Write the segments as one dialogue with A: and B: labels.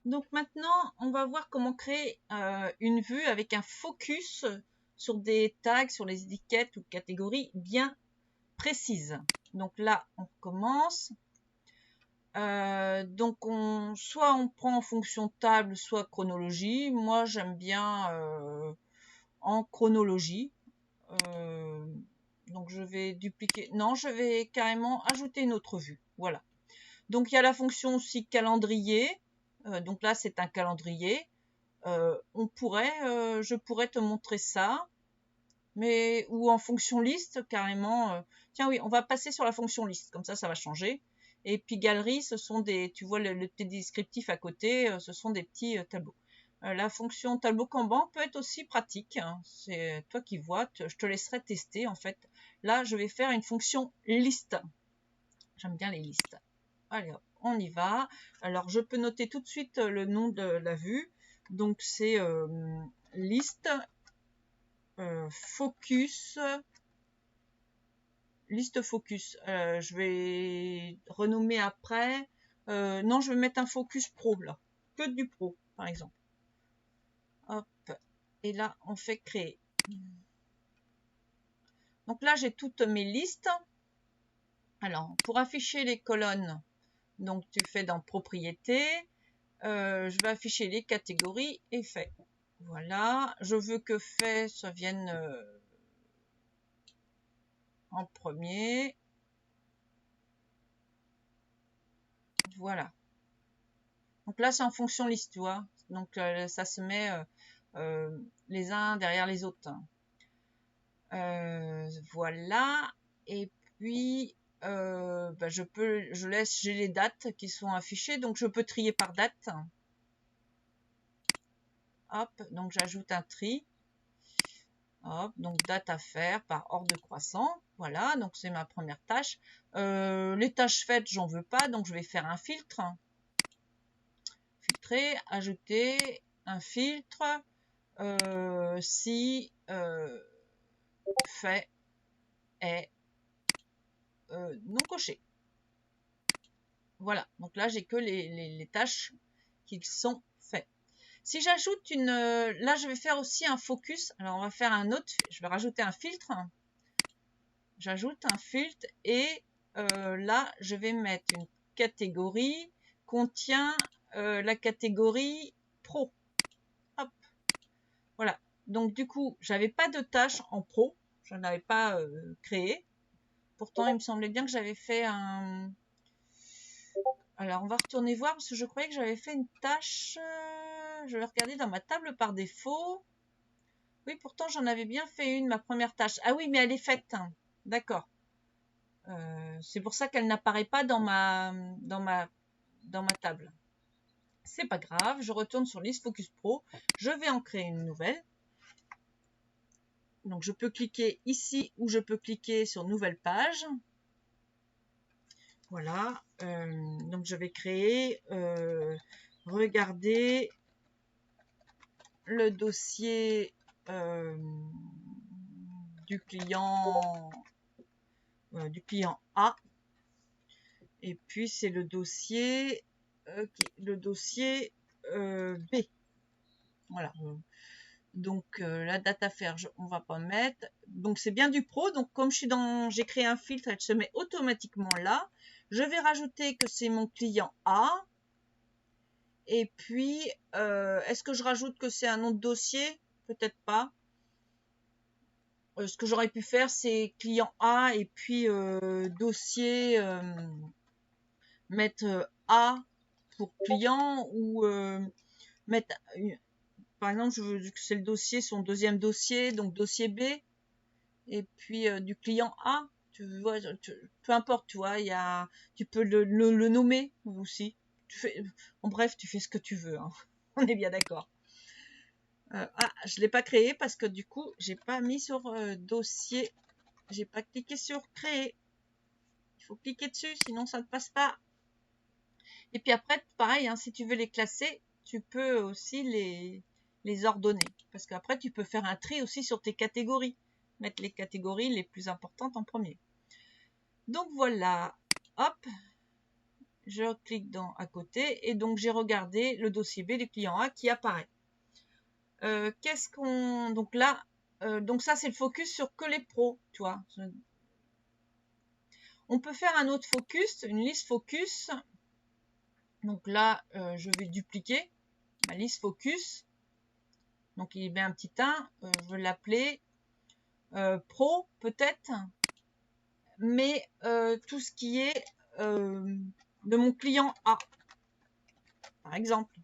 A: Donc maintenant, on va voir comment créer une vue avec un focus sur des tags, sur les étiquettes ou catégories bien précises. Donc là, on commence. Donc soit on prend en fonction table, soit chronologie. Moi, j'aime bien en chronologie. Donc je vais dupliquer. Non, je vais carrément ajouter une autre vue. Voilà. Donc il y a la fonction aussi calendrier. Donc là, c'est un calendrier. Je pourrais te montrer ça, mais ou en fonction liste carrément. Tiens, oui, on va passer sur la fonction liste, comme ça va changer. Et puis galerie, ce sont des, tu vois le petit descriptif à côté, ce sont des petits tableaux. La fonction tableau Kanban peut être aussi pratique, hein. C'est toi qui vois, je te laisserai tester en fait. Là, je vais faire une fonction liste. J'aime bien les listes. Allez, hop, on y va. Alors, je peux noter tout de suite le nom de la vue. Donc, c'est liste focus. Liste focus. Je vais renommer après. Non, je vais mettre un focus pro là. Que du pro, par exemple. Hop. Et là, on fait créer. Donc là, j'ai toutes mes listes. Alors, pour afficher les colonnes, donc tu fais dans propriétés. Je vais afficher les catégories et fait. Voilà. Je veux que fait, ça vienne en premier. Voilà. Donc là, c'est en fonction liste, tu vois. Donc ça se met les uns derrière les autres. Voilà. Et puis, j'ai les dates qui sont affichées, donc je peux trier par date. Hop, donc j'ajoute un tri. Hop, donc date à faire par ordre croissant. Voilà, donc c'est ma première tâche. Les tâches faites, j'en veux pas, donc je vais faire un filtre. Filtrer, ajouter un filtre si fait est non coché. Voilà, donc là j'ai que les tâches qui sont faites. Si j'ajoute une... là je vais faire aussi un focus. Alors on va faire un autre, je vais rajouter un filtre. J'ajoute un filtre et là je vais mettre une catégorie contient la catégorie pro. Hop, voilà. Donc du coup, j'avais pas de tâche en pro, je n'avais pas créé. Pourtant, il me semblait bien que j'avais fait un... Alors, on va retourner voir parce que je croyais que j'avais fait une tâche. Je vais regarder dans ma table par défaut. Oui, pourtant, j'en avais bien fait une, ma première tâche. Ah oui, mais elle est faite. D'accord. C'est pour ça qu'elle n'apparaît pas dans ma table. C'est pas grave, je retourne sur List Focus Pro. Je vais en créer une nouvelle. Donc, je peux cliquer ici ou je peux cliquer sur Nouvelle page. Voilà. Donc, je vais créer, regardez le dossier du client A. Et puis, c'est le dossier B. Voilà. Donc, la date à faire, on va pas mettre. Donc, c'est bien du pro. Donc, comme j'ai créé un filtre, elle se met automatiquement là. Je vais rajouter que c'est mon client A. Et puis, est-ce que je rajoute que c'est un nom de dossier? Peut-être pas. Ce que j'aurais pu faire, c'est client A et puis dossier, mettre A pour client ou mettre... Par exemple, je veux que c'est le dossier, son deuxième dossier, donc dossier B, et puis du client A. Tu vois, peu importe, tu vois, tu peux le nommer aussi. En bref, tu fais ce que tu veux, hein. On est bien d'accord. Je l'ai pas créé parce que du coup, j'ai pas mis sur dossier. J'ai pas cliqué sur créer. Il faut cliquer dessus, sinon ça ne passe pas. Et puis après, pareil, hein, si tu veux les classer, tu peux aussi les ordonner. Parce qu'après, tu peux faire un tri aussi sur tes catégories. Mettre les catégories les plus importantes en premier. Donc voilà, hop. je clique dans à côté et donc j'ai regardé le dossier B du client A qui apparaît. Qu'est-ce qu'on... Donc là, donc ça c'est le focus sur que les pros, tu vois. On peut faire un autre focus, une liste focus. Donc là, je vais dupliquer ma liste focus. Donc il met un petit 1, je vais l'appeler pro peut-être, mais tout ce qui est de mon client A, par exemple.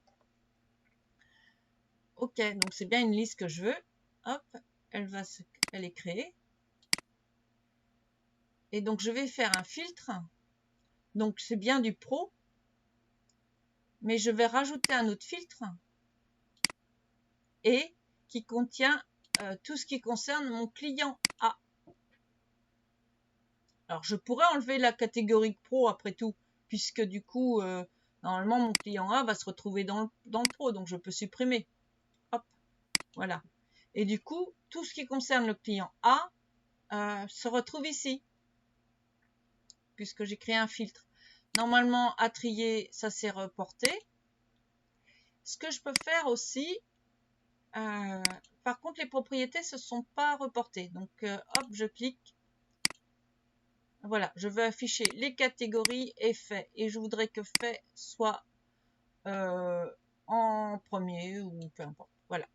A: Ok, donc c'est bien une liste que je veux. Hop, elle est créée. Et donc je vais faire un filtre. Donc c'est bien du pro, mais je vais rajouter un autre filtre et qui contient tout ce qui concerne mon client A. Alors je pourrais enlever la catégorie pro après tout, puisque du coup normalement mon client A va se retrouver dans le pro, donc je peux supprimer. Hop, voilà. Et du coup, tout ce qui concerne le client A se retrouve ici, puisque j'ai créé un filtre. Normalement, à trier, ça s'est reporté. Ce que je peux faire aussi, par contre, les propriétés ne se sont pas reportées. Donc, hop, je clique. Voilà, je veux afficher les catégories et fait. Et je voudrais que fait soit en premier ou peu importe. Voilà.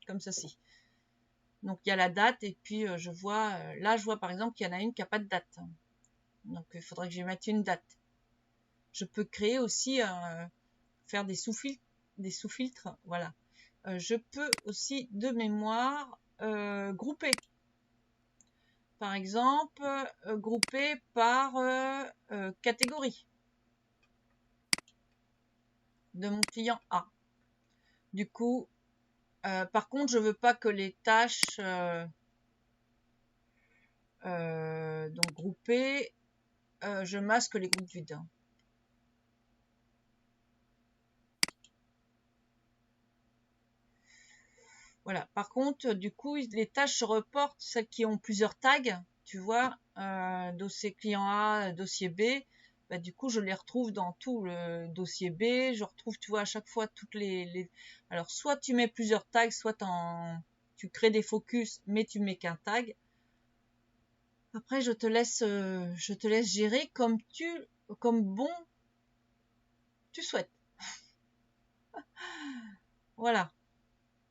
A: Comme ceci. Donc, il y a la date et puis je vois, là, je vois par exemple qu'il y en a une qui n'a pas de date. Donc, il faudrait que je mette une date. Je peux créer aussi, faire des sous-filtres, voilà. Je peux aussi, de mémoire, grouper. Par exemple, grouper par catégorie de mon client A. Du coup, par contre, je veux pas que les tâches donc groupées, je masque les groupes vides. Voilà. Par contre, du coup, les tâches se reportent, celles qui ont plusieurs tags, tu vois, dossier client A, dossier B, bah, du coup, je les retrouve dans tout le dossier B, je retrouve, tu vois, à chaque fois toutes les... Alors, soit tu mets plusieurs tags, soit tu crées des focus, mais tu mets qu'un tag. Après, je te laisse gérer comme bon tu souhaites. Voilà.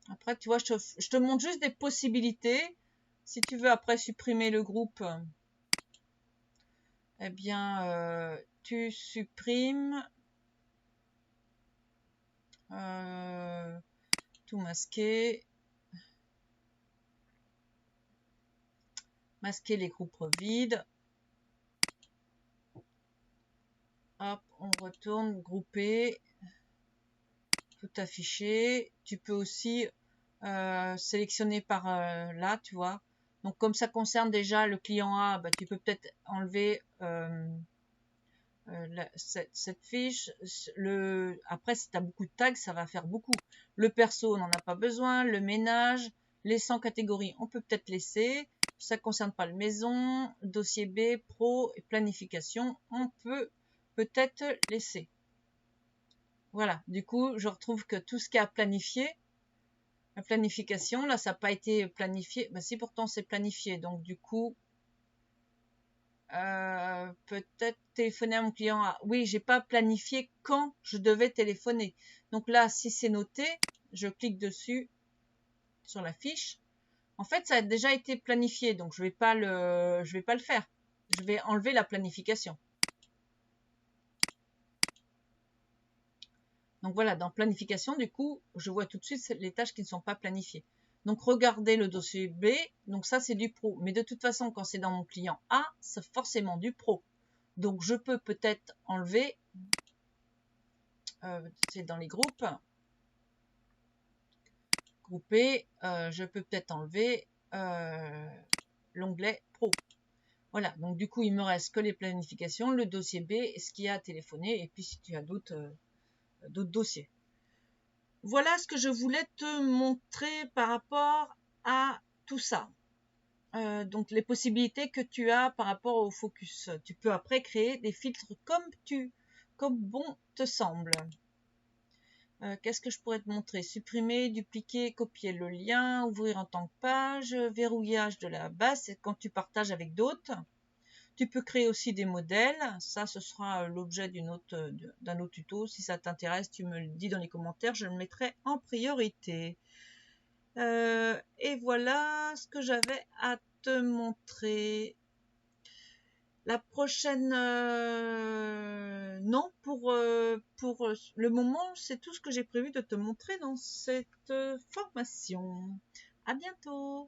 A: Après, tu vois, je te montre juste des possibilités. Si tu veux après supprimer le groupe, eh bien, tu supprimes tout masquer, masquer les groupes vides. Hop, on retourne, grouper, tout afficher. Tu peux aussi sélectionner par là, tu vois. Donc comme ça concerne déjà le client A, bah, tu peux peut-être enlever cette fiche. Après, si tu as beaucoup de tags, ça va faire beaucoup. Le perso, on n'en a pas besoin. Le ménage, les 100 catégories, on peut peut-être laisser. Ça ne concerne pas le maison, dossier B, pro et planification, on peut peut-être laisser. Voilà, du coup, je retrouve que tout ce qui est à planifier, la planification, là, ça n'a pas été planifié. Bah, si, pourtant, c'est planifié. Donc, du coup, peut-être téléphoner à mon client. Oui, j'ai pas planifié quand je devais téléphoner. Donc là, si c'est noté, je clique dessus sur la fiche. En fait, ça a déjà été planifié, donc je vais pas le faire. Je vais enlever la planification. Donc voilà, dans planification, du coup, je vois tout de suite les tâches qui ne sont pas planifiées. Donc regardez le dossier B, donc ça c'est du pro. Mais de toute façon, quand c'est dans mon client A, c'est forcément du pro. Donc je peux peut-être enlever, c'est dans les groupes, grouper, je peux peut-être enlever l'onglet pro. Voilà, donc du coup il me reste que les planifications, le dossier B, ce qu'il y a à téléphoner, et puis si tu as d'autres dossiers. Voilà ce que je voulais te montrer par rapport à tout ça. donc les possibilités que tu as par rapport au focus. Tu peux après créer des filtres comme bon te semble. Qu'est-ce que je pourrais te montrer? Supprimer, dupliquer, copier le lien, ouvrir en tant que page, verrouillage de la base, c'est quand tu partages avec d'autres. Tu peux créer aussi des modèles, ça ce sera l'objet d'un autre tuto. Si ça t'intéresse, tu me le dis dans les commentaires, je le mettrai en priorité. Et voilà ce que j'avais à te montrer. La prochaine, non, pour le moment, c'est tout ce que j'ai prévu de te montrer dans cette formation. À bientôt!